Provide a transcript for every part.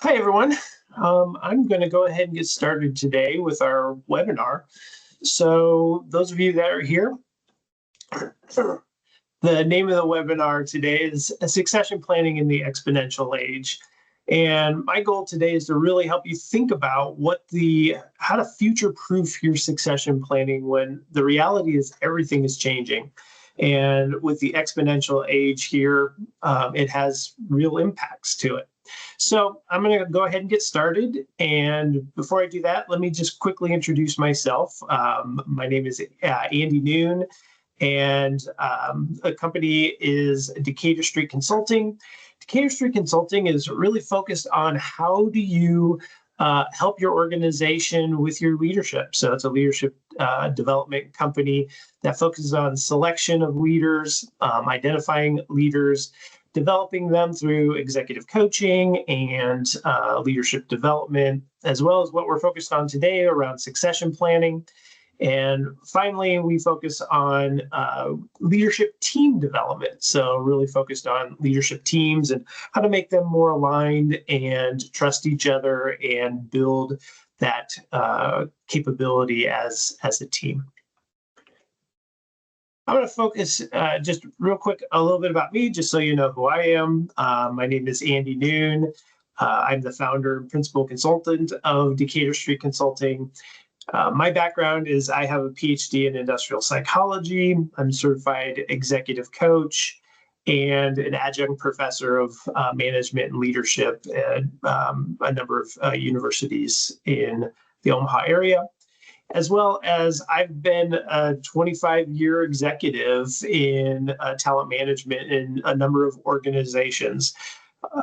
Hi, everyone. I'm going to go ahead and get started today with our webinar. So those of you that are here, the name of the webinar today is Succession Planning in the Exponential Age. And my goal today is to really help you think about how to future-proof your succession planning when the reality is everything is changing. And with the exponential age here, it has real impacts to it. So I'm going to go ahead and get started. And before I do that, let me just quickly introduce myself. My name is Andy Noon, and the company is Decatur Street Consulting. Decatur Street Consulting is really focused on how do you help your organization with your leadership. So it's a leadership development company that focuses on selection of leaders, identifying leaders, developing them through executive coaching and leadership development, as well as what we're focused on today around succession planning. And finally, we focus on leadership team development. So really focused on leadership teams and how to make them more aligned and trust each other and build that capability as a team. I'm going to focus just real quick a little bit about me, just so you know who I am. My name is Andy Noon. I'm the founder and principal consultant of Decatur Street Consulting. My background is I have a PhD in industrial psychology. I'm a certified executive coach and an adjunct professor of management and leadership at a number of universities in the Omaha area, as well as I've been a 25-year executive in talent management in a number of organizations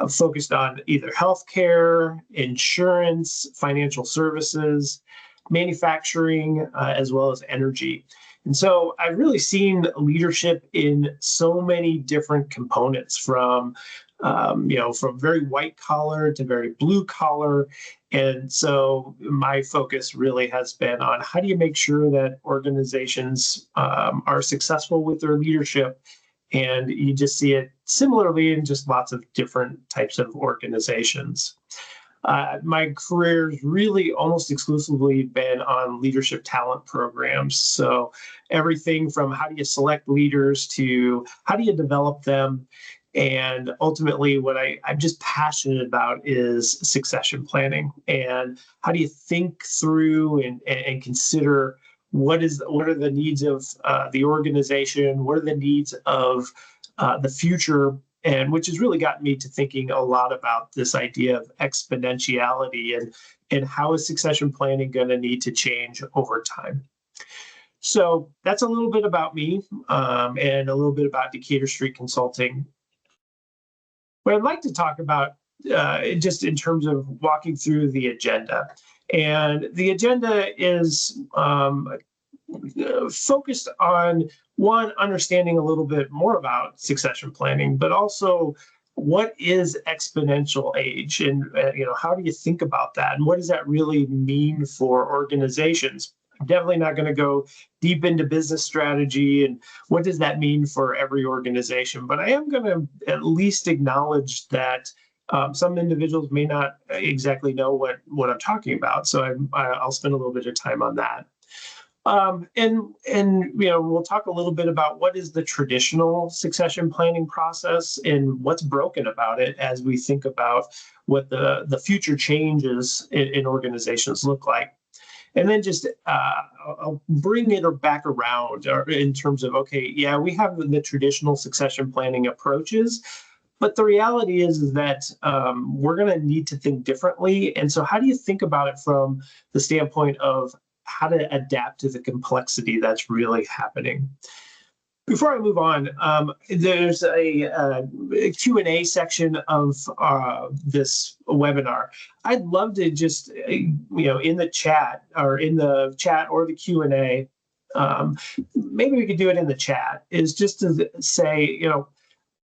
focused on either healthcare, insurance, financial services, manufacturing, as well as energy. And so I've really seen leadership in so many different components from very white collar to very blue collar. And so my focus really has been on how do you make sure that organizations are successful with their leadership. And you just see it similarly in just lots of different types of organizations. My career's really almost exclusively been on leadership talent programs. So everything from how do you select leaders to how do you develop them. And ultimately, what I'm just passionate about is succession planning and how do you think through and consider what are the needs of the organization, what are the needs of the future, and which has really gotten me to thinking a lot about this idea of exponentiality and how is succession planning going to need to change over time. So that's a little bit about me and a little bit about Decatur Street Consulting. What I'd like to talk about just in terms of walking through the agenda. And the agenda is focused on, one, understanding a little bit more about succession planning, but also what is exponential age and how do you think about that? And what does that really mean for organizations? I'm definitely not going to go deep into business strategy and what does that mean for every organization, but I am going to at least acknowledge that some individuals may not exactly know what I'm talking about. So I'll spend a little bit of time on that. And we'll talk a little bit about what is the traditional succession planning process and what's broken about it as we think about what the future changes in organizations look like. And then just I'll bring it back around in terms of, okay, yeah, we have the traditional succession planning approaches, but the reality is that we're going to need to think differently. And so how do you think about it from the standpoint of how to adapt to the complexity that's really happening? Before I move on, there's a Q&A section of this webinar. I'd love to just, in the chat or the Q&A, maybe we could do it in the chat, is just to say,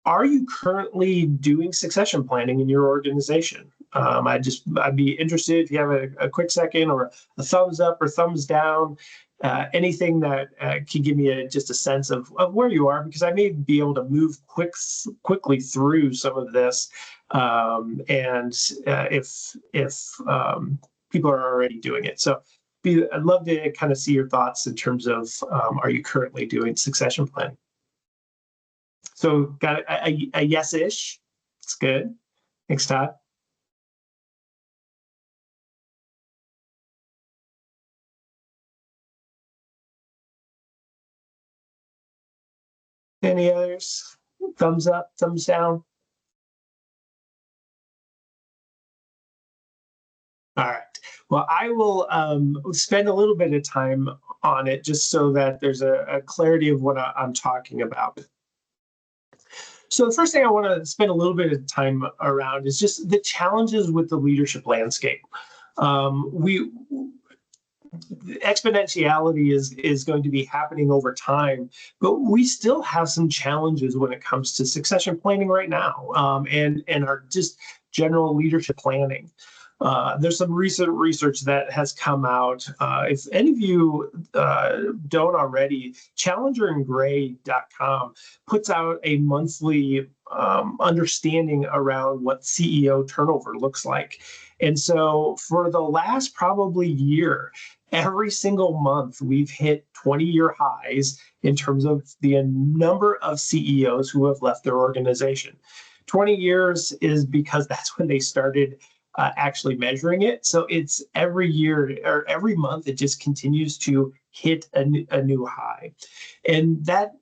are you currently doing succession planning in your organization? I'd be interested if you have a quick second or a thumbs up or thumbs down. anything that can give me just a sense of where you are, because I may be able to move quickly through some of this. And if people are already doing it. So I'd love to kind of see your thoughts in terms of, are you currently doing succession planning? So got a yes-ish. It's good. Thanks, Todd. Any others? Thumbs up, thumbs down. All right. Well, I will spend a little bit of time on it just so that there's a clarity of what I'm talking about. So the first thing I want to spend a little bit of time around is just the challenges with the leadership landscape. We Exponentiality is going to be happening over time, but we still have some challenges when it comes to succession planning right now, and our just general leadership planning. There's some recent research that has come out. If any of you don't already, challengerandgray.com puts out a monthly understanding around what CEO turnover looks like. And so for the last probably year, every single month we've hit 20-year highs in terms of the number of CEOs who have left their organization. 20 years is because that's when they started actually measuring it. So it's every year or every month, it just continues to hit a new high. And that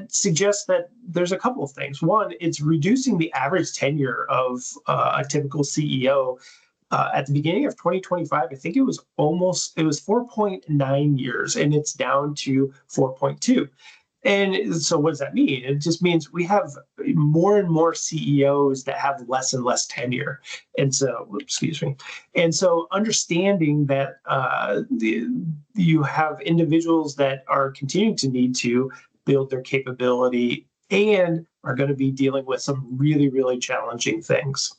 suggests that there's a couple of things. One, it's reducing the average tenure of a typical CEO. At the beginning of 2025, I think it was 4.9 years, and it's down to 4.2. And so what does that mean? It just means we have more and more CEOs that have less and less tenure. And so, excuse me. And so understanding that you have individuals that are continuing to need to build their capability and are going to be dealing with some really, really challenging things.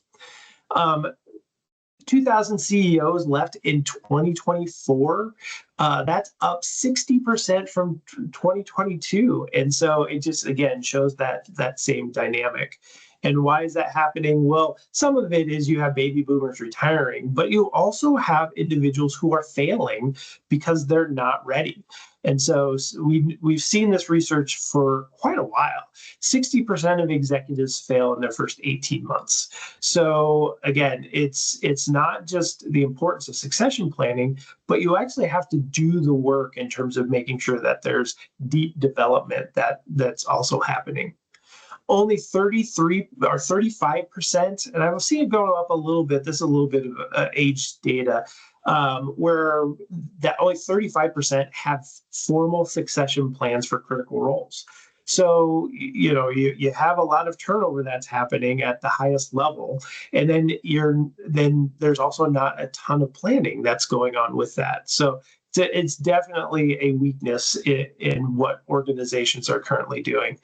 2,000 CEOs left in 2024. That's up 60% from 2022. And so it just, again, shows that same dynamic. And why is that happening? Well, some of it is you have baby boomers retiring, but you also have individuals who are failing because they're not ready. And so we've seen this research for quite a while. 60% of executives fail in their first 18 months. So again, it's not just the importance of succession planning, but you actually have to do the work in terms of making sure that there's deep development that's also happening. Only 33 or 35%, and I will see it go up a little bit. This is a little bit of age data, where that only 35% have formal succession plans for critical roles. So you have a lot of turnover that's happening at the highest level, and then there's also not a ton of planning that's going on with that. So it's definitely a weakness in what organizations are currently doing.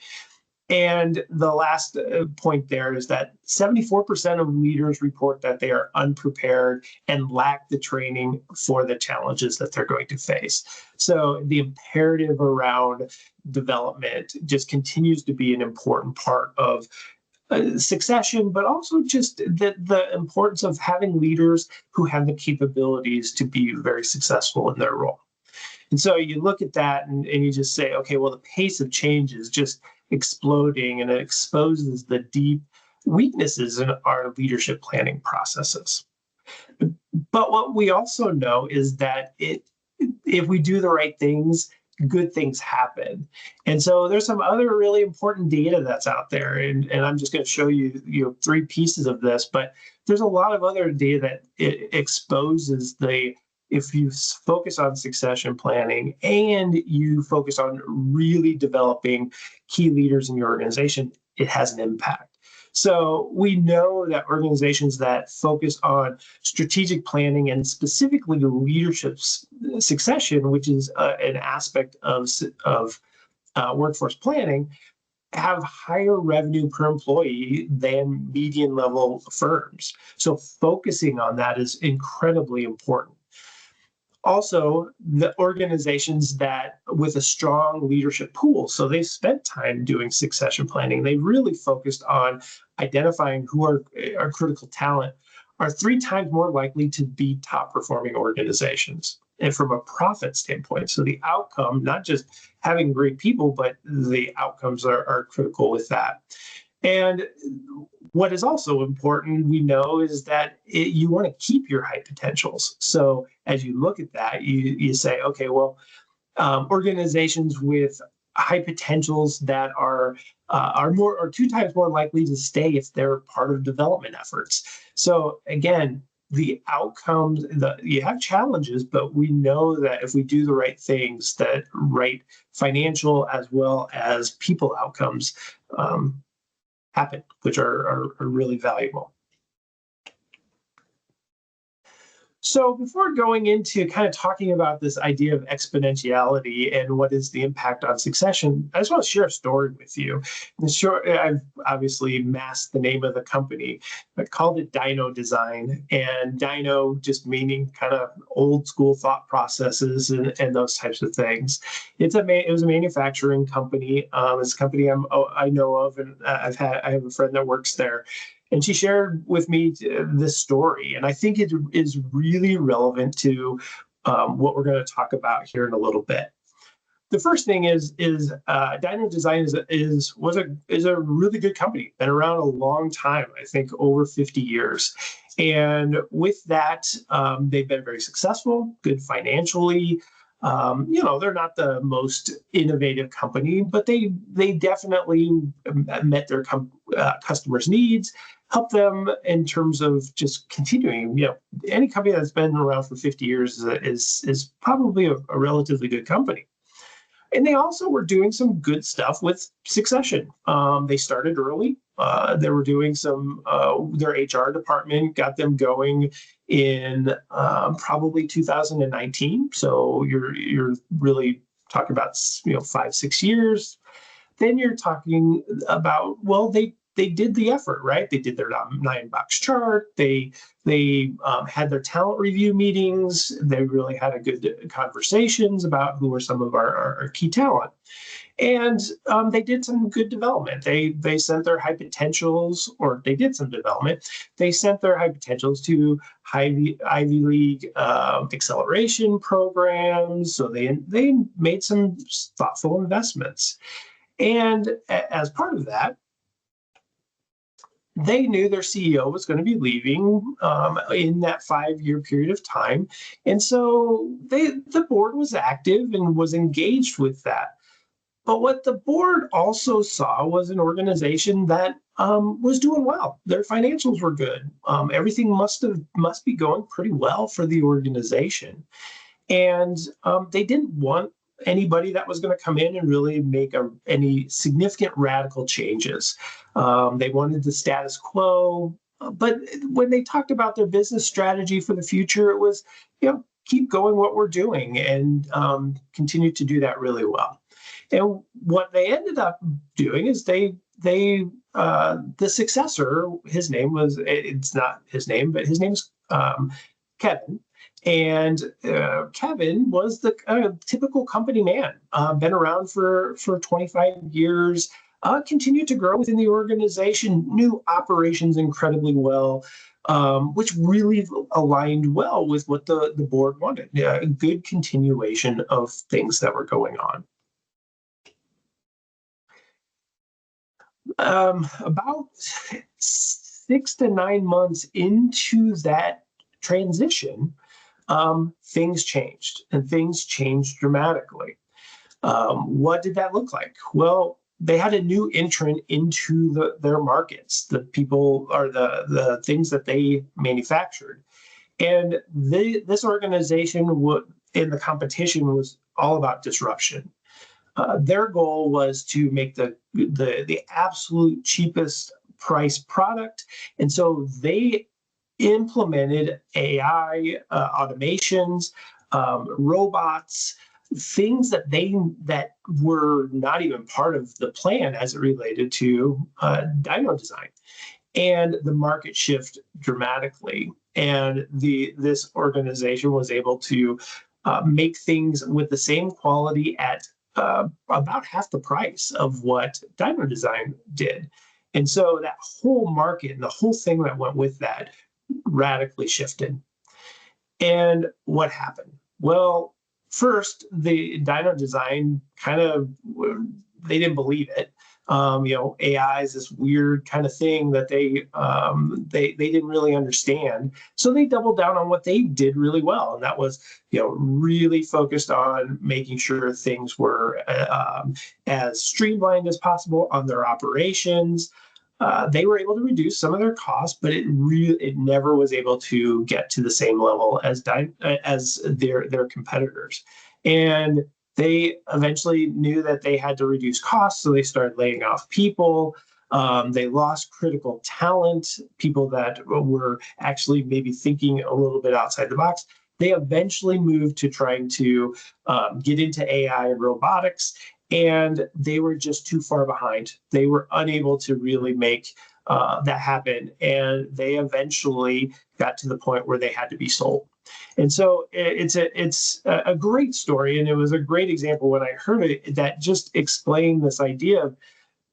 And the last point there is that 74% of leaders report that they are unprepared and lack the training for the challenges that they're going to face. So the imperative around development just continues to be an important part of succession, but also just the importance of having leaders who have the capabilities to be very successful in their role. And so you look at that and you just say, okay, well, the pace of change is just exploding, and it exposes the deep weaknesses in our leadership planning processes. But what we also know is that if we do the right things, good things happen. And so there's some other really important data that's out there. And I'm just going to show you, 3 pieces of this, but there's a lot of other data that it exposes if you focus on succession planning and you focus on really developing key leaders in your organization, it has an impact. So we know that organizations that focus on strategic planning and specifically leadership succession, which is an aspect of workforce planning, have higher revenue per employee than median level firms. So focusing on that is incredibly important. Also, the organizations that with a strong leadership pool, so they spent time doing succession planning. They really focused on identifying who are critical talent, are 3 times more likely to be top performing organizations. And from a profit standpoint, so the outcome, not just having great people, but the outcomes are critical with that. And what is also important, we know, is that you want to keep your high potentials. So as you look at that, you say, okay, well, organizations with high potentials that are 2 times more likely to stay if they're part of development efforts. So again, the outcomes, you have challenges, but we know that if we do the right things, that right financial as well as people outcomes happen, which are really valuable. So before going into kind of talking about this idea of exponentiality and what is the impact on succession, I just want to share a story with you. I've obviously masked the name of the company, but called it Dino Design, and Dino just meaning kind of old school thought processes and those types of things. It was a manufacturing company. It's a company I know of, and I have a friend that works there. And she shared with me this story, and I think it is really relevant to what we're going to talk about here in a little bit. The first thing is Dino Design is a really good company, been around a long time, I think over 50 years. And with that, they've been very successful, good financially. They're not the most innovative company, but they definitely met their customers' needs, help them in terms of just continuing. Any company that's been around for 50 years is probably a relatively good company. And they also were doing some good stuff with succession. They started early. They were doing their HR department got them going in probably 2019. So you're really talking about 5-6 years. Then you're talking about, well, they did the effort, right? They did their 9-box chart. They had their talent review meetings. They really had a good conversations about who were some of our key talent. And they did some good development. They sent their high potentials, or they did some development. They sent their high potentials to Ivy League acceleration programs. So they made some thoughtful investments. And as part of that, they knew their CEO was going to be leaving in that 5-year period of time. And so the board was active and was engaged with that. But what the board also saw was an organization that was doing well. Their financials were good. Everything must be going pretty well for the organization. And they didn't want anybody that was going to come in and really make any significant radical changes. They wanted the status quo. But when they talked about their business strategy for the future, it was, keep going what we're doing and continue to do that really well. And what they ended up doing is the successor, it's not his name, but his name's Kevin. And Kevin was the typical company man, been around for 25 years, continued to grow within the organization, knew operations incredibly well, which really aligned well with what the board wanted, a good continuation of things that were going on. About 6 to 9 months into that transition, things changed, and things changed dramatically. What did that look like? Well, they had a new entrant into their markets, the people or the things that they manufactured. And this organization in the competition was all about disruption. Their goal was to make the absolute cheapest price product. And so they implemented AI, automations, robots, things that were not even part of the plan as it related to Dino Design. And the market shift dramatically. And this organization was able to make things with the same quality at about half the price of what Dyno Design did. And so that whole market and the whole thing that went with that radically shifted. And what happened? Well, first, the Dyno Design kind of, they didn't believe it. AI is this weird kind of thing that they didn't really understand. So they doubled down on what they did really well, and that was really focused on making sure things were as streamlined as possible on their operations. They were able to reduce some of their costs, but it never was able to get to the same level as their competitors. And they eventually knew that they had to reduce costs, so they started laying off people. They lost critical talent, people that were actually maybe thinking a little bit outside the box. They eventually moved to trying to get into AI and robotics, and they were just too far behind. They were unable to really make that happen, and they eventually got to the point where they had to be sold. And so it's a great story, and it was a great example when I heard it that just explained this idea of,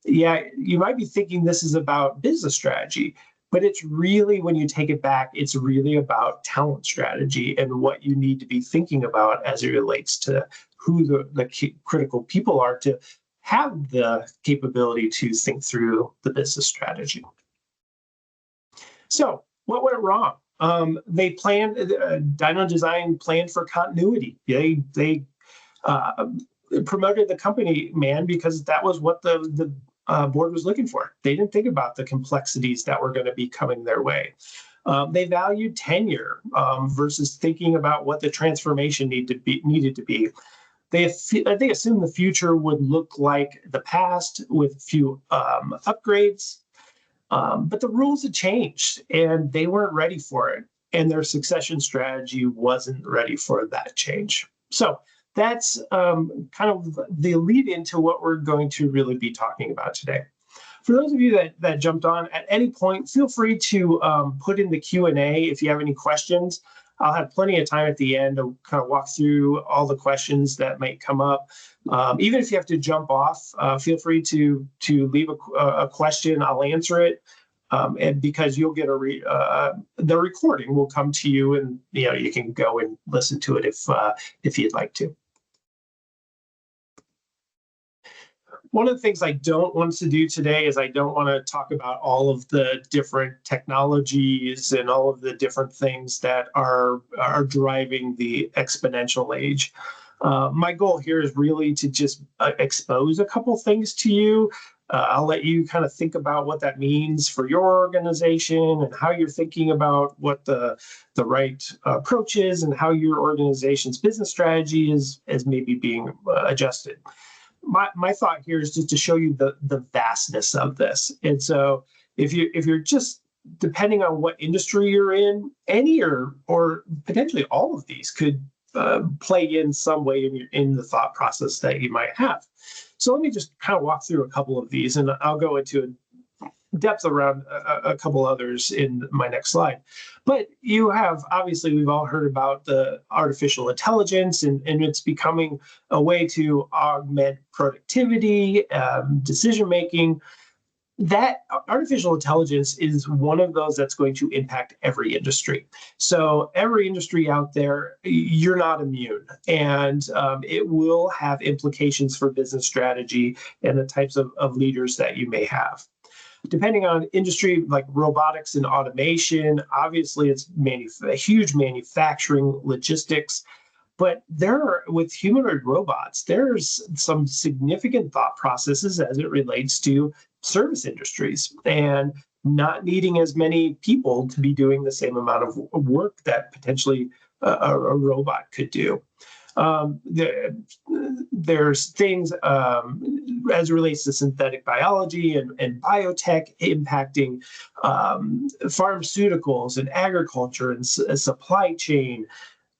yeah, you might be thinking this is about business strategy, but it's really, when you take it back, it's really about talent strategy and what you need to be thinking about as it relates to who the critical people are to have the capability to think through the business strategy. So what went wrong? They planned, Dyno Design planned for continuity. They promoted the company man because that was what the board was looking for. They didn't think about the complexities that were going to be coming their way. They valued tenure versus thinking about what the transformation needed to be. They assumed the future would look like the past with few upgrades, but the rules had changed and they weren't ready for it. And their succession strategy wasn't ready for that change. So that's kind of the lead into what we're going to really be talking about today. For those of you that jumped on at any point, feel free to put in the Q&A if you have any questions. I'll have plenty of time at the end to kind of walk through all the questions that might come up. Even if you have to jump off, feel free to leave a question. I'll answer it, and because you'll get the recording will come to you, and you can go and listen to it if you'd like to. One of the things I don't want to do today is I don't want to talk about all of the different technologies and all of the different things that are driving the exponential age. My goal here is really to just expose a couple things to you. I'll let you kind of think about what that means for your organization and how you're thinking about what the right approach is and how your organization's business strategy is maybe being adjusted. My thought here is just to show you the vastness of this. And so if you're just, depending on what industry you're in, any or potentially all of these could play in some way in the thought process that you might have. So let me just kind of walk through a couple of these, and I'll go into depth around a couple others in my next slide. But you have, obviously, we've all heard about the artificial intelligence, and it's becoming a way to augment productivity, decision-making. That artificial intelligence is one of those that's going to impact every industry. So every industry out there, you're not immune, and it will have implications for business strategy and the types of leaders that you may have. Depending on industry like robotics and automation, obviously it's huge manufacturing, logistics, but with humanoid robots, there's some significant thought processes as it relates to service industries and not needing as many people to be doing the same amount of work that potentially a robot could do. There's things as it relates to synthetic biology and biotech impacting pharmaceuticals and agriculture and supply chain.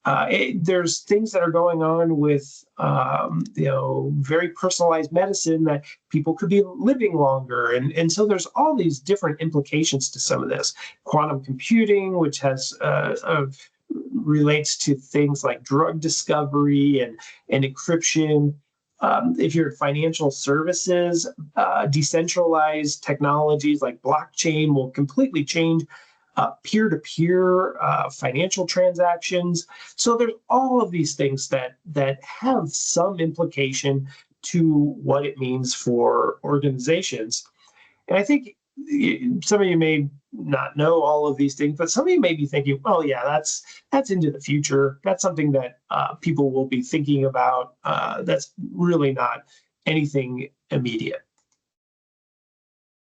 There's things that are going on with very personalized medicine that people could be living longer, and so there's all these different implications to some of this. Quantum computing, which has relates to things like drug discovery and encryption. If you're in financial services, decentralized technologies like blockchain will completely change peer-to-peer financial transactions. So there's all of these things that have some implication to what it means for organizations. And I think some of you may not know all of these things, but some of you may be thinking, "Well, yeah, that's into the future. That's something that people will be thinking about. That's really not anything immediate."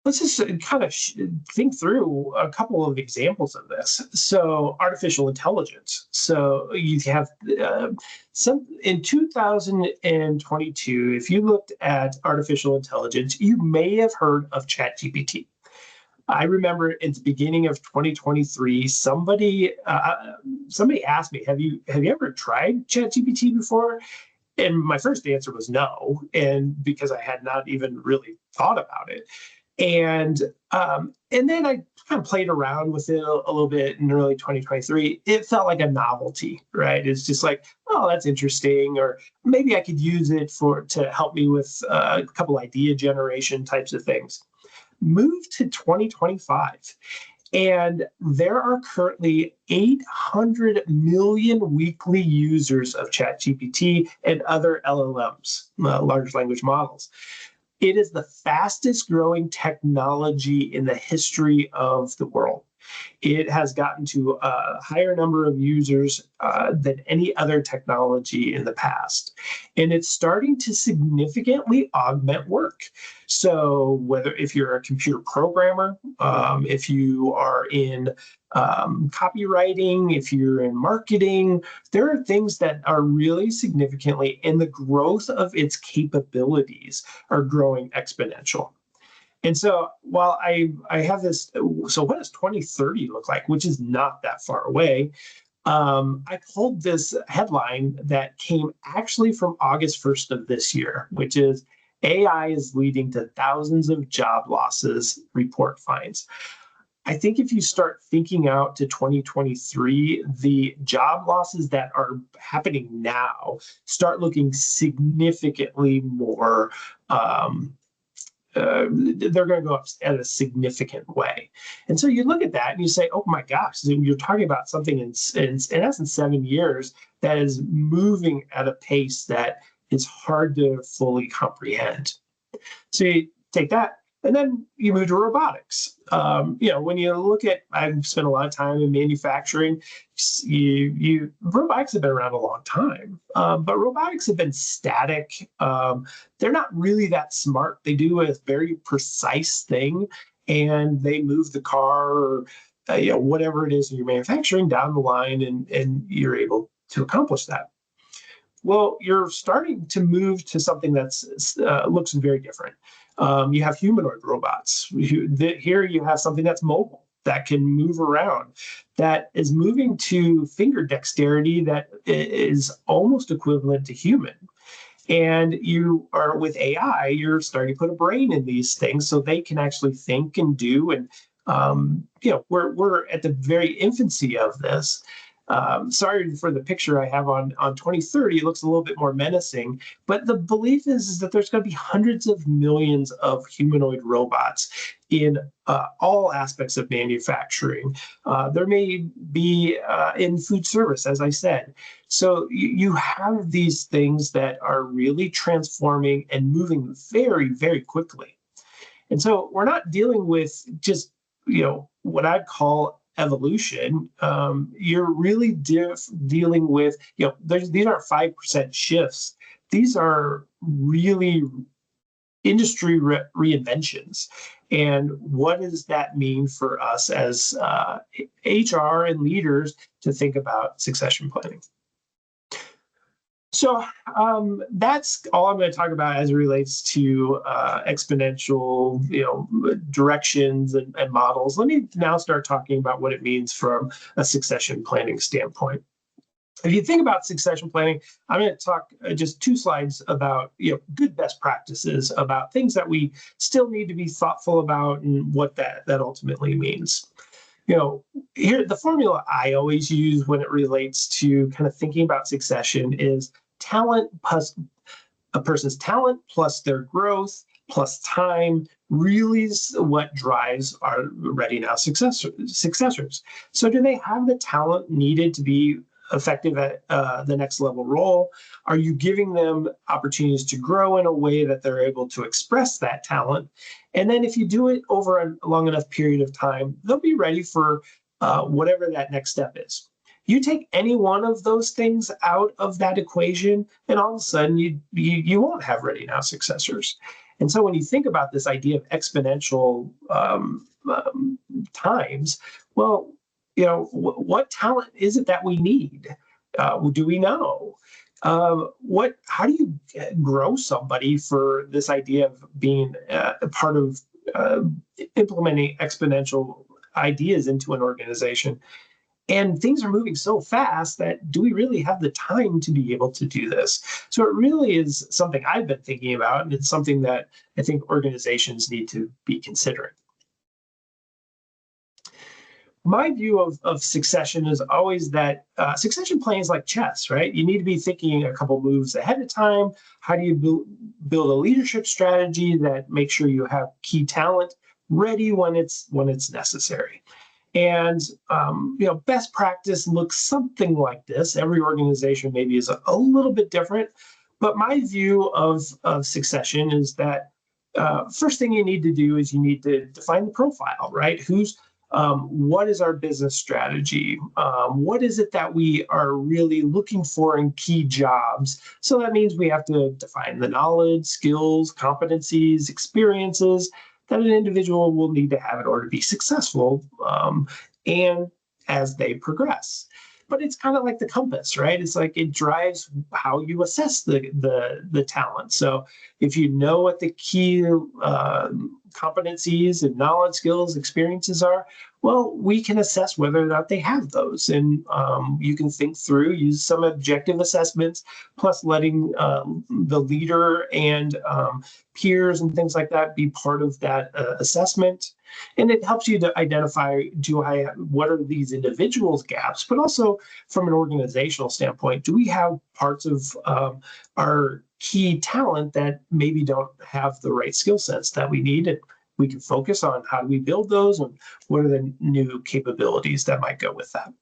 Let's just kind of think through a couple of examples of this. So, artificial intelligence. So, you have some in 2022. If you looked at artificial intelligence, you may have heard of ChatGPT. I remember at the beginning of 2023, somebody asked me, "Have you ever tried ChatGPT before?" And my first answer was no, and because I had not even really thought about it. And then I kind of played around with it a little bit in early 2023. It felt like a novelty, right? It's just like, oh, that's interesting, or maybe I could use it to help me with a couple idea generation types of things. Move to 2025, and there are currently 800 million weekly users of ChatGPT and other LLMs, large language models. It is the fastest growing technology in the history of the world. It has gotten to a higher number of users than any other technology in the past. And it's starting to significantly augment work. So, whether if you're a computer programmer, if you are in copywriting, if you're in marketing, there are things that are really significantly, and the growth of its capabilities are growing exponential. And so while I have this, so what does 2030 look like, which is not that far away? I pulled this headline that came actually from August 1st of this year, which is AI is leading to thousands of job losses, report finds. I think if you start thinking out to 2023, the job losses that are happening now start looking significantly more they're going to go up at a significant way. And so you look at that and you say, oh my gosh, you're talking about something in essence 7 years that is moving at a pace that is hard to fully comprehend. So you take that, and then you move to robotics. When you look at, I've spent a lot of time in manufacturing. Robotics have been around a long time, but robotics have been static. They're not really that smart. They do a very precise thing, and they move the car or whatever it is in your manufacturing down the line, and you're able to accomplish that. Well, you're starting to move to something that's looks very different. You have humanoid robots. Here you have something that's mobile, that can move around, that is moving to finger dexterity that is almost equivalent to human. And you are with AI, you're starting to put a brain in these things so they can actually think and do. And we're at the very infancy of this. Sorry for the picture I have on 2030. It looks a little bit more menacing, but the belief is that there's going to be hundreds of millions of humanoid robots in all aspects of manufacturing. There may be in food service, as I said. So you have these things that are really transforming and moving very, very quickly. And so we're not dealing with just, what I'd call evolution. You're really dealing with, these aren't 5% shifts. These are really industry reinventions. And what does that mean for us as HR and leaders to think about succession planning? So that's all I'm going to talk about as it relates to exponential, directions and models. Let me now start talking about what it means from a succession planning standpoint. If you think about succession planning, I'm going to talk just 2 slides about good best practices, about things that we still need to be thoughtful about and what that ultimately means. You know, here the formula I always use when it relates to kind of thinking about succession is talent plus a person's talent plus their growth plus time really is what drives our ready now successors. So, do they have the talent needed to be effective at the next level role? Are you giving them opportunities to grow in a way that they're able to express that talent? And then, if you do it over a long enough period of time, they'll be ready for whatever that next step is. You take any one of those things out of that equation, and all of a sudden you won't have ready now successors. And so when you think about this idea of exponential times, well, what talent is it that we need? Do we know? What? How do you grow somebody for this idea of being a part of uh, implementing exponential ideas into an organization? And things are moving so fast that do we really have the time to be able to do this? So it really is something I've been thinking about, and it's something that I think organizations need to be considering. My view of succession is always that succession planning is like chess, right? You need to be thinking a couple moves ahead of time. How do you build a leadership strategy that makes sure you have key talent ready when it's necessary? And best practice looks something like this. Every organization maybe is a little bit different, but my view of succession is that first thing you need to do is you need to define the profile, right? What is our business strategy? What is it that we are really looking for in key jobs? So that means we have to define the knowledge, skills, competencies, experiences that an individual will need to have in order to be successful and as they progress. But it's kind of like the compass, right? It's like it drives how you assess the talent. So if you know what the key competencies and knowledge, skills, experiences are, well, we can assess whether or not they have those. And you can think through, use some objective assessments, plus letting the leader and peers and things like that be part of that assessment. And it helps you to identify, what are these individuals' gaps, but also from an organizational standpoint, do we have parts of our key talent that maybe don't have the right skill sets that we need? And we can focus on how do we build those and what are the new capabilities that might go with that.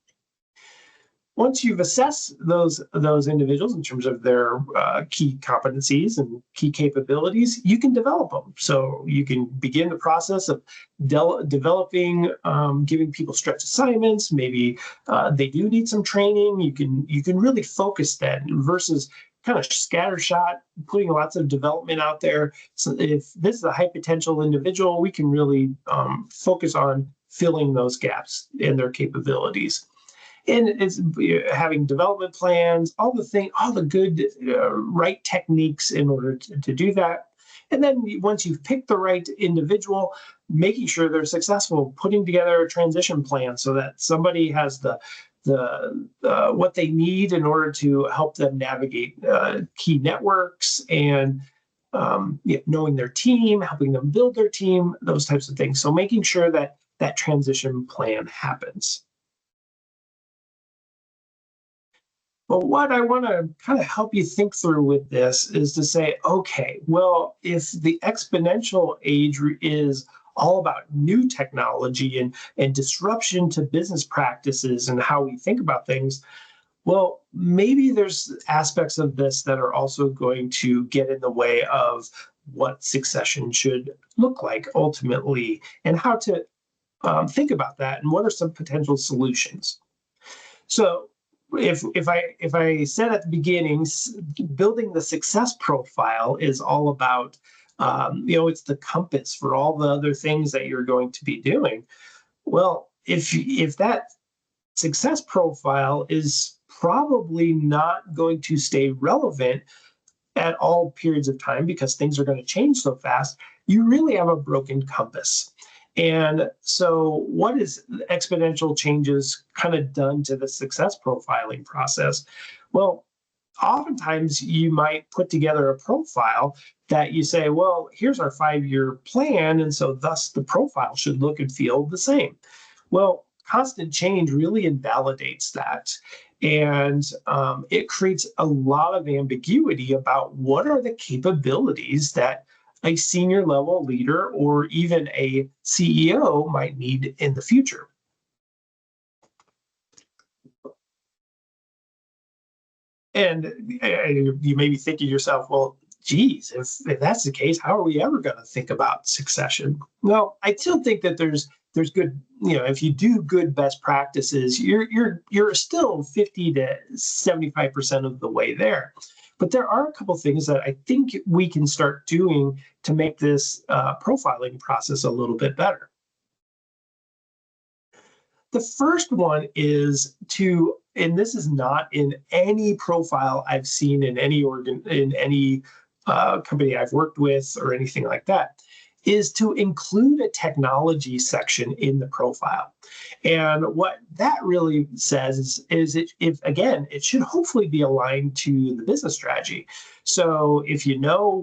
Once you've assessed those individuals in terms of their key competencies and key capabilities, you can develop them. So you can begin the process of developing, giving people stretch assignments. Maybe they do need some training. You can really focus that versus kind of scattershot, putting lots of development out there. So if this is a high potential individual, we can really focus on filling those gaps in their capabilities. And it's having development plans, all the good right techniques in order to do that. And then once you've picked the right individual, making sure they're successful, putting together a transition plan so that somebody has the what they need in order to help them navigate key networks and knowing their team, helping them build their team, those types of things. So making sure that that transition plan happens. But what I want to kind of help you think through with this is to say, okay, well, if the exponential age is all about new technology and disruption to business practices and how we think about things, well, maybe there's aspects of this that are also going to get in the way of what succession should look like ultimately and how to think about that and what are some potential solutions. So if I said at the beginning, building the success profile is all about it's the compass for all the other things that you're going to be doing. Well, if that success profile is probably not going to stay relevant at all periods of time because things are going to change so fast, you really have a broken compass. And so, what is exponential changes kind of done to the success profiling process? Well, oftentimes you might put together a profile that you say, well, here's our 5-year plan. And so, thus, the profile should look and feel the same. Well, constant change really invalidates that. And it creates a lot of ambiguity about what are the capabilities that a senior level leader or even a CEO might need in the future. And you may be thinking to yourself, well, geez, if that's the case, how are we ever going to think about succession? Well, I still think that there's good, if you do good best practices, you're still 50 to 75% of the way there. But there are a couple things that I think we can start doing to make this profiling process a little bit better. The first one is to, and this is not in any profile I've seen in any company I've worked with or anything like that, is to include a technology section in the profile. And what that really says is it should hopefully be aligned to the business strategy. So if you know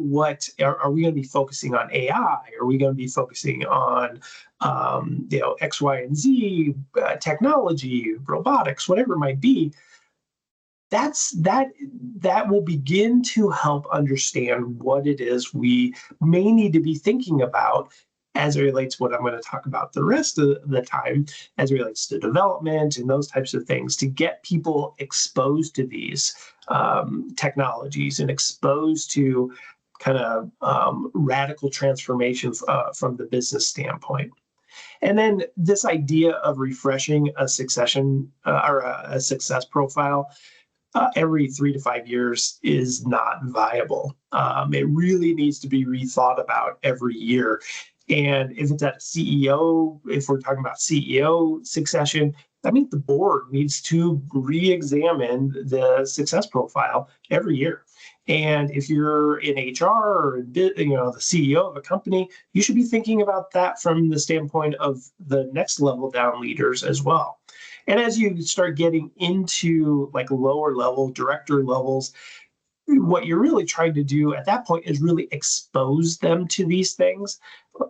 are we going to be focusing on AI? Are we going to be focusing on X, Y, and Z, technology, robotics, whatever it might be? That will begin to help understand what it is we may need to be thinking about as it relates to what I'm going to talk about the rest of the time, as it relates to development and those types of things, to get people exposed to these technologies and exposed to kind of radical transformations from the business standpoint. And then this idea of refreshing a succession or a success profile every 3 to 5 years is not viable. It really needs to be rethought about every year. And if it's at a CEO, if we're talking about CEO succession, that means the board needs to re-examine the success profile every year. And if you're in HR or the CEO of a company, you should be thinking about that from the standpoint of the next level down leaders as well. And as you start getting into like lower level, director levels, what you're really trying to do at that point is really expose them to these things.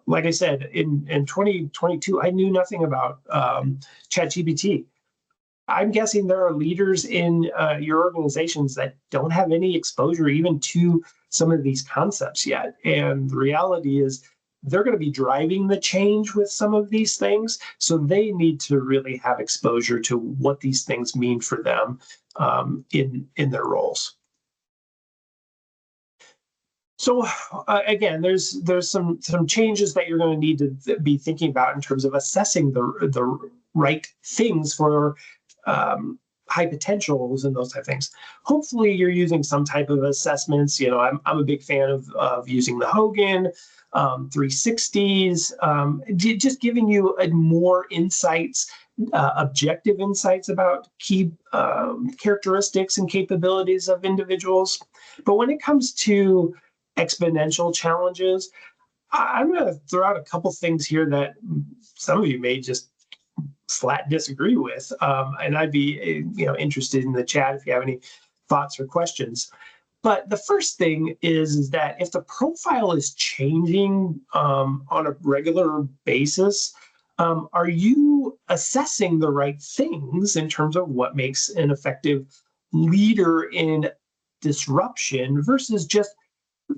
Like I said, in 2022, I knew nothing about ChatGPT. I'm guessing there are leaders in your organizations that don't have any exposure even to some of these concepts yet. And the reality is they're going to be driving the change with some of these things. So they need to really have exposure to what these things mean for them in their roles. So again, there's some changes that you're going to need to be thinking about in terms of assessing the right things for high potentials and those type of things. Hopefully, you're using some type of assessments. I'm a big fan of using the Hogan 360s, just giving you more insights, objective insights about key characteristics and capabilities of individuals. But when it comes to exponential challenges, I'm going to throw out a couple things here that some of you may just flat disagree with, and I'd be interested in the chat if you have any thoughts or questions. But the first thing is that if the profile is changing on a regular basis, are you assessing the right things in terms of what makes an effective leader in disruption versus just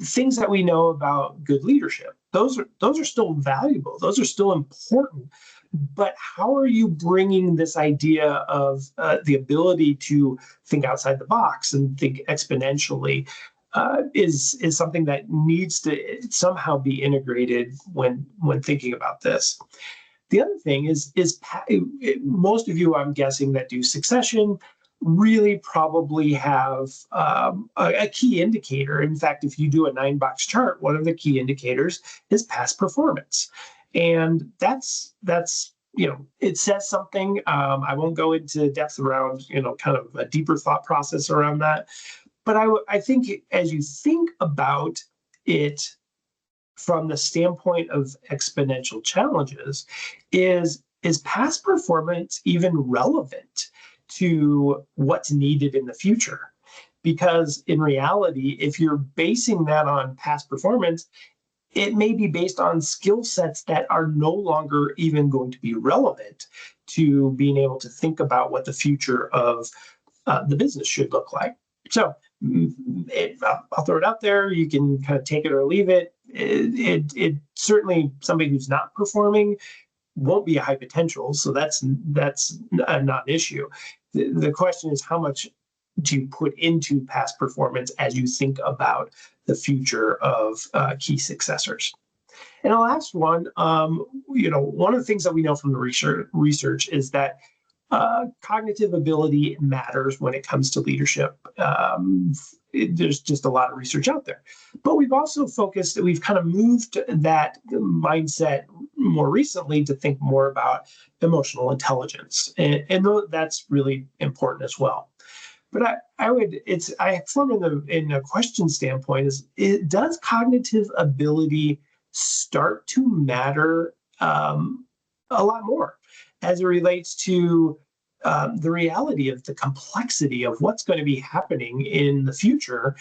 things that we know about good leadership? Those are still valuable. Those are still important. But how are you bringing this idea of the ability to think outside the box and think exponentially is something that needs to somehow be integrated when thinking about this. The other thing is most of you, I'm guessing, that do succession really probably have a key indicator. In fact, if you do a 9-box chart, one of the key indicators is past performance. And that's it says something. I won't go into depth around, kind of a deeper thought process around that. But I think as you think about it from the standpoint of exponential challenges, is past performance even relevant to what's needed in the future? Because in reality, if you're basing that on past performance, it may be based on skill sets that are no longer even going to be relevant to being able to think about what the future of the business should look like. So I'll throw it out there. You can kind of take it or leave it. It certainly, somebody who's not performing won't be a high potential, so that's not an issue. The question is, how much do you put into past performance as you think about the future of key successors? And the last one, one of the things that we know from the research is that cognitive ability matters when it comes to leadership. There's just a lot of research out there. But we've kind of moved that mindset more recently to think more about emotional intelligence. And that's really important as well. But I from in a question standpoint does cognitive ability start to matter a lot more as it relates to the reality of the complexity of what's going to be happening in the future?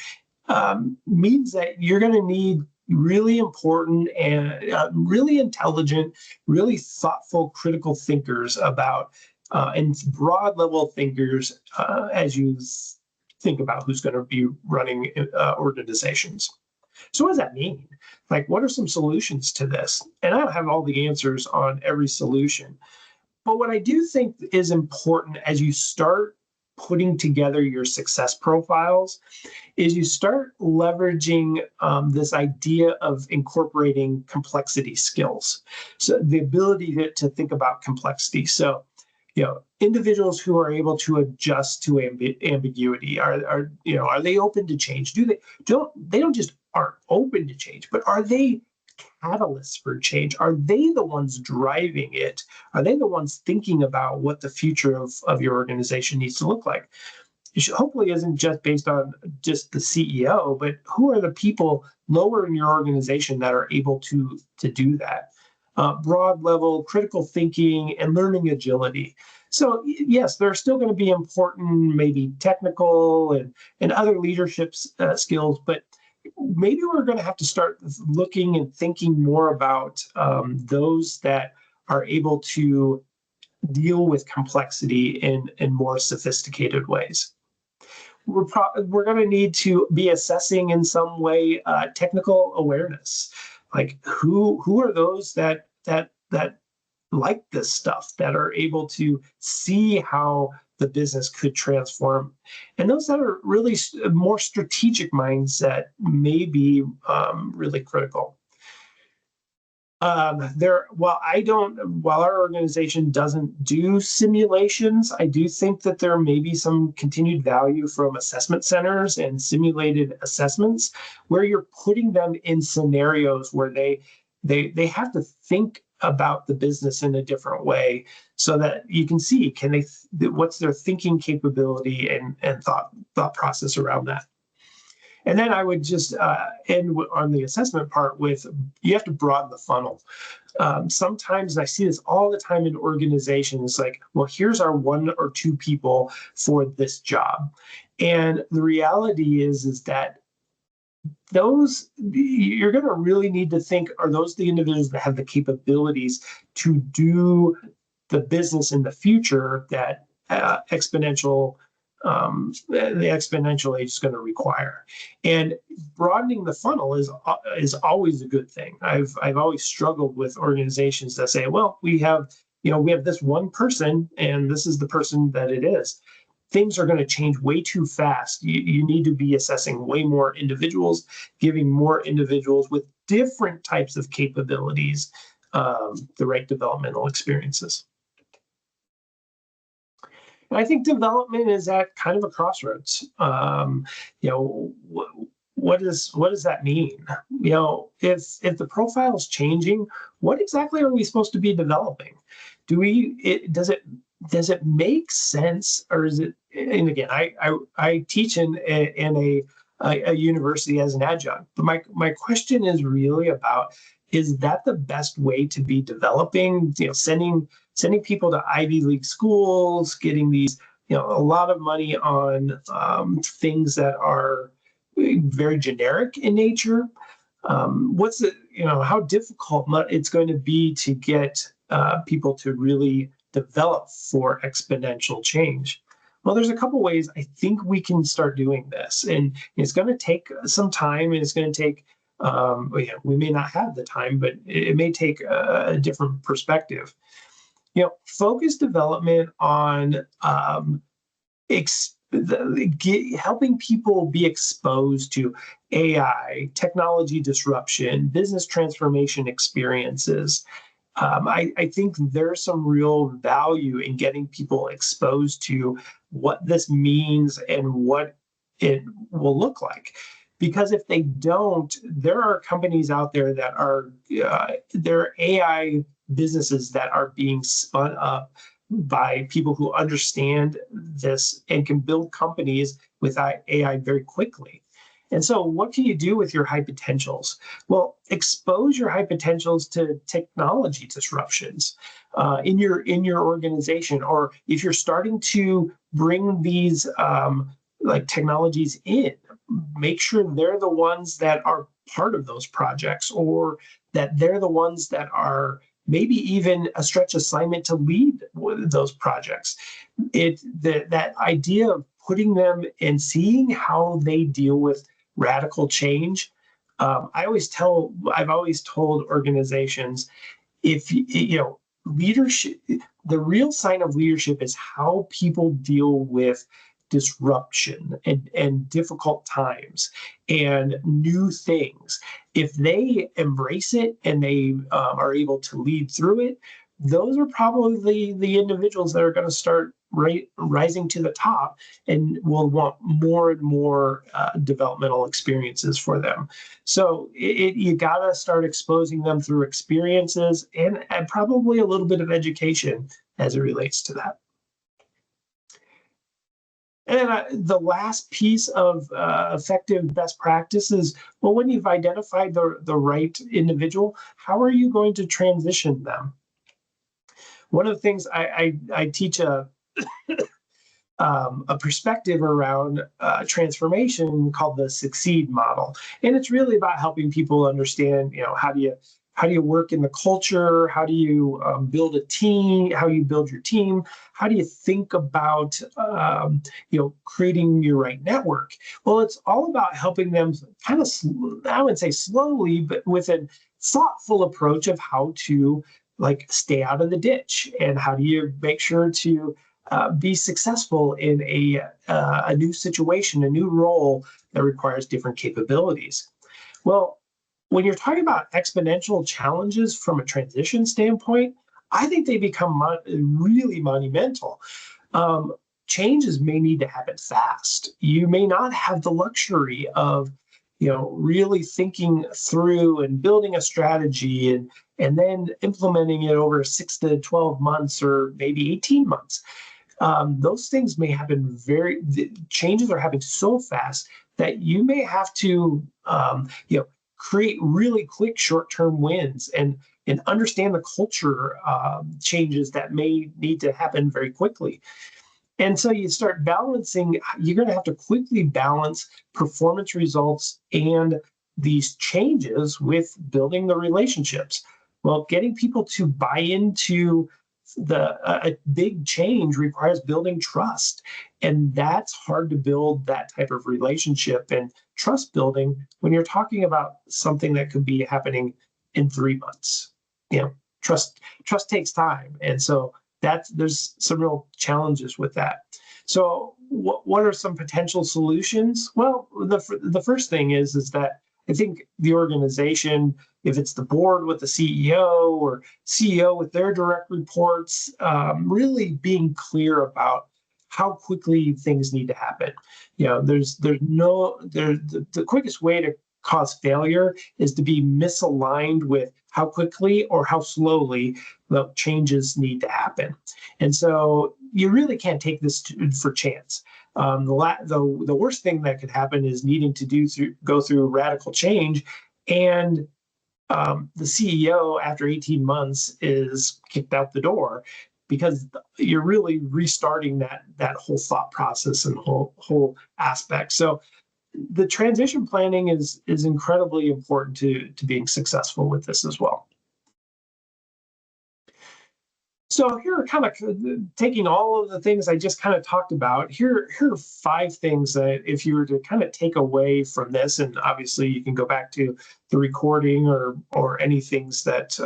Means that you're going to need really important and really intelligent, really thoughtful, critical thinkers about and broad level thinkers as you think about who's going to be running organizations. So what does that mean? Like, what are some solutions to this? And I don't have all the answers on every solution. But what I do think is important as you start putting together your success profiles is you start leveraging this idea of incorporating complexity skills. So the ability to think about complexity. So, individuals who are able to adjust to ambiguity are they open to change? They don't just aren't open to change, but are they catalysts for change? Are they the ones driving it? Are they the ones thinking about what the future of your organization needs to look like? It hopefully isn't just based on just the CEO, but who are the people lower in your organization that are able to do that? Broad level critical thinking and learning agility. So yes, there are still going to be important, maybe technical and other leadership skills, but maybe we're going to have to start looking and thinking more about those that are able to deal with complexity in more sophisticated ways. We're going to need to be assessing in some way technical awareness, like who are those that like this stuff, that are able to see how the business could transform, and those that are really more strategic mindset may be really critical. While our organization doesn't do simulations, I do think that there may be some continued value from assessment centers and simulated assessments, where you're putting them in scenarios where they have to think about the business in a different way, so that you can see what's their thinking capability and thought process around that. And then I would just end on the assessment part with, you have to broaden the funnel. Sometimes, and I see this all the time in organizations, like, well, here's our 1 or 2 people for this job. And the reality is that you're going to really need to think, are those the individuals that have the capabilities to do the business in the future that the exponential age is going to require? And broadening the funnel is always a good thing. I've always struggled with organizations that say, well, we have this one person and this is the person that it is. Things are going to change way too fast. You need to be assessing way more individuals, giving more individuals with different types of capabilities the right developmental experiences. And I think development is at kind of a crossroads. What does that mean? If the profile is changing, what exactly are we supposed to be developing? Does it make sense, or is it? And again, I teach in a university as an adjunct, but my question is really about, is that the best way to be developing? Sending people to Ivy League schools, getting these a lot of money on things that are very generic in nature. What's it, how difficult it's going to be to get people to really develop for exponential change? Well, there's a couple ways I think we can start doing this, and it's going to take some time, and it's going to take. We may not have the time, but it may take a different perspective. Focus development on helping people be exposed to AI, technology disruption, business transformation experiences. I think there's some real value in getting people exposed to what this means and what it will look like. Because if they don't, there are companies out there that are there are AI businesses that are being spun up by people who understand this and can build companies with AI very quickly. And so, what can you do with your high potentials? Well, expose your high potentials to technology disruptions in your organization, or if you're starting to bring these like technologies in, make sure they're the ones that are part of those projects, or that they're the ones that are maybe even a stretch assignment to lead those projects. That idea of putting them and seeing how they deal with radical change. I've always told organizations, if leadership, the real sign of leadership is how people deal with disruption and difficult times and new things. If they embrace it and they are able to lead through it, those are probably the individuals that are going to start rising to the top and will want more and more developmental experiences for them. So you got to start exposing them through experiences and probably a little bit of education as it relates to that. And then the last piece of effective best practices, well, when you've identified the right individual, how are you going to transition them? One of the things I teach a perspective around transformation called the succeed model, and it's really about helping people understand, how do you work in the culture, how do you build a team, how you build your team, how do you think about creating your right network. Well, it's all about helping them kind of, I would say slowly, but with a thoughtful approach of how to stay out of the ditch, and how do you make sure to be successful in a new situation, a new role that requires different capabilities. Well, when you're talking about exponential challenges from a transition standpoint, I think they become really monumental. Changes may need to happen fast. You may not have the luxury of really thinking through and building a strategy and then implementing it over 6 to 12 months or maybe 18 months. Those things may happen the changes are happening so fast that you may have to, create really quick short-term wins and understand the culture changes that may need to happen very quickly. And so you start balancing, you're going to have to quickly balance performance results and these changes with building the relationships. Well, getting people to buy into a big change requires building trust. And that's hard to build that type of relationship and trust building when you're talking about something that could be happening in 3 months. Trust takes time. And so there's some real challenges with that. So what are some potential solutions? Well, the first thing is that I think the organization, if it's the board with the CEO or CEO with their direct reports, really being clear about how quickly things need to happen. The quickest way to cause failure is to be misaligned with how quickly or how slowly the changes need to happen. And so you really can't take this for chance. The worst thing that could happen is needing to go through radical change, and the CEO after 18 months is kicked out the door, because you're really restarting that whole thought process and whole aspect. So the transition planning is incredibly important to being successful with this as well. So here are kind of taking all of the things I just kind of talked about. Here are 5 things that if you were to kind of take away from this, and obviously you can go back to the recording or any things that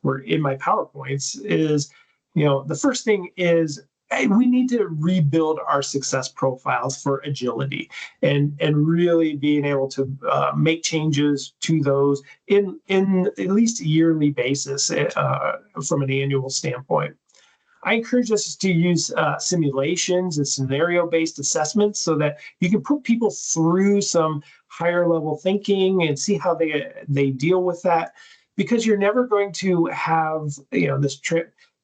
were in my PowerPoints, is, the first thing is, hey, we need to rebuild our success profiles for agility and really being able to make changes to those in at least a yearly basis from an annual standpoint. I encourage us to use simulations and scenario-based assessments so that you can put people through some higher level thinking and see how they deal with that, because you're never going to have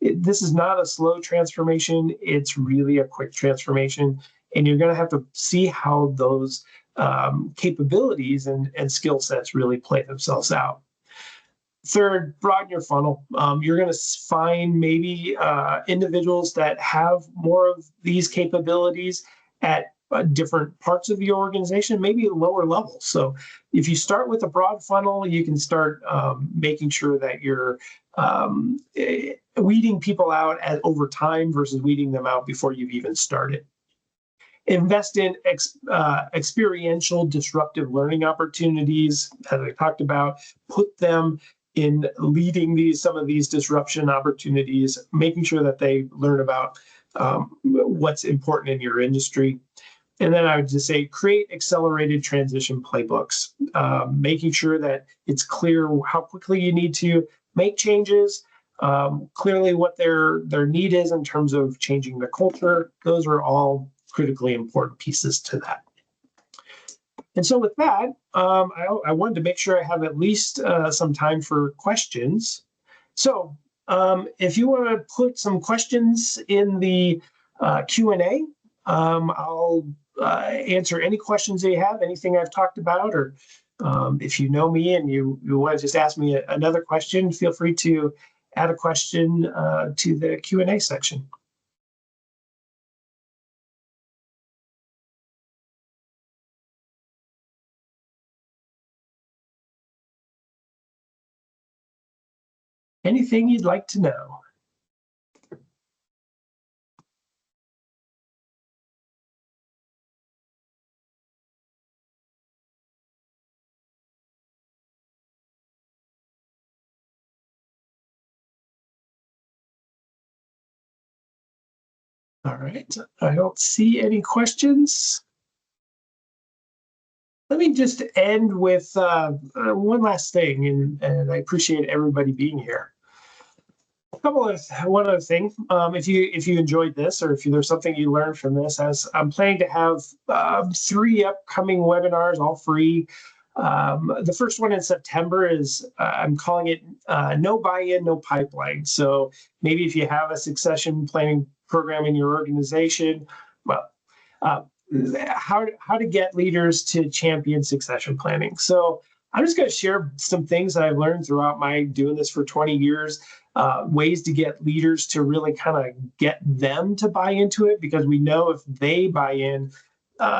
this is not a slow transformation. It's really a quick transformation. And you're going to have to see how those capabilities and skill sets really play themselves out. Third, broaden your funnel. You're going to find maybe individuals that have more of these capabilities at different parts of your organization, maybe at lower levels. So if you start with a broad funnel, you can start making sure that you're weeding people out over time versus weeding them out before you've even started. Invest in experiential disruptive learning opportunities, as I talked about. Put them in leading some of these disruption opportunities, making sure that they learn about what's important in your industry. And then I would just say, create accelerated transition playbooks, making sure that it's clear how quickly you need to make changes, clearly what their need is in terms of changing the culture. Those are all critically important pieces to that. And so with that, I wanted to make sure I have at least some time for questions. So if you want to put some questions in the Q&A, I'll answer any questions that you have, anything I've talked about, or if you know me and you want to just ask me another question, feel free to add a question to the Q&A section. Anything you'd like to know? All right, I don't see any questions. Let me just end with one last thing, and I appreciate everybody being here. One other thing, if you enjoyed this, or if there's something you learned from this, as I'm planning to have 3 upcoming webinars, all free. The first one in September is I'm calling it No Buy-in, No Pipeline. So maybe if you have a succession planning program in your organization, well, how to get leaders to champion succession planning. So I'm just going to share some things that I've learned throughout my doing this for 20 years, ways to get leaders to really kind of get them to buy into it, because we know if they buy in,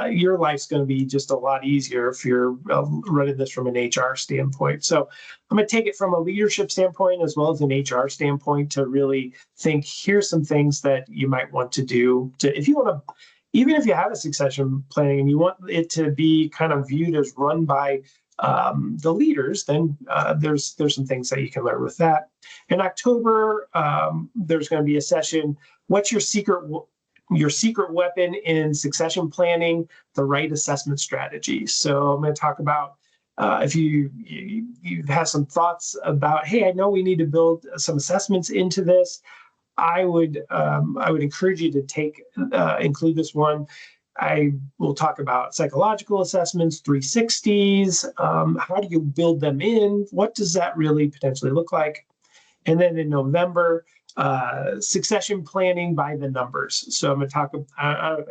your life's going to be just a lot easier if you're running this from an HR standpoint. So I'm going to take it from a leadership standpoint as well as an HR standpoint to really think, here's some things that you might want to do if you want to, even if you have a succession planning and you want it to be kind of viewed as run by the leaders, then there's some things that you can learn with that. In October, there's going to be a session, what's your secret weapon in succession planning, the right assessment strategy. So I'm going to talk about if you have some thoughts about, hey, I know we need to build some assessments into this. I would encourage you to include this one. I will talk about psychological assessments, 360s. How do you build them in? What does that really potentially look like? And then in November, succession planning by the numbers. So I'm going to talk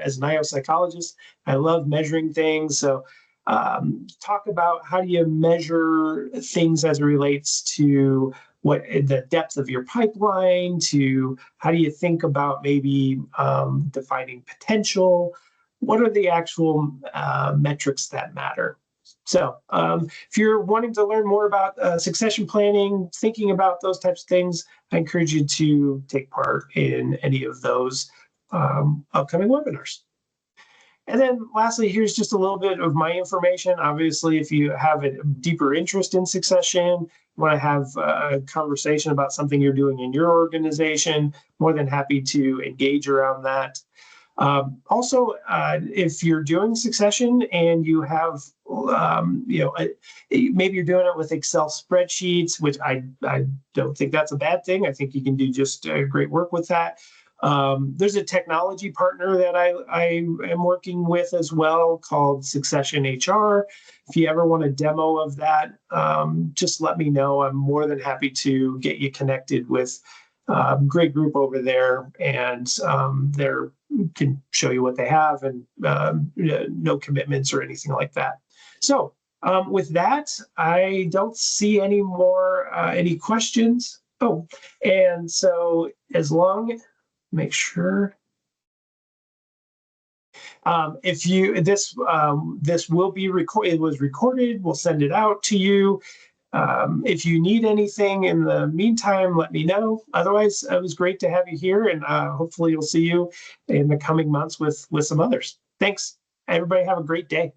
as an IO psychologist, I love measuring things. So talk about how do you measure things as it relates to what the depth of your pipeline, to how do you think about maybe defining potential, what are the actual metrics that matter? So if you're wanting to learn more about succession planning, thinking about those types of things, I encourage you to take part in any of those upcoming webinars. And then lastly, here's just a little bit of my information. Obviously, if you have a deeper interest in succession, want to have a conversation about something you're doing in your organization, more than happy to engage around that. Also, if you're doing succession and you have, maybe you're doing it with Excel spreadsheets, which I don't think that's a bad thing. I think you can do just great work with that. There's a technology partner that I am working with as well called Succession HR. If you ever want a demo of that, just let me know. I'm more than happy to get you connected with great group over there, and they can show you what they have, and no commitments or anything like that. So with that, I don't see any more any questions. Oh, and so as long, make sure. If you this will be recorded, it was recorded. We'll send it out to you. If you need anything in the meantime, let me know. Otherwise, it was great to have you here, and hopefully you'll see you in the coming months with some others. Thanks. Everybody have a great day.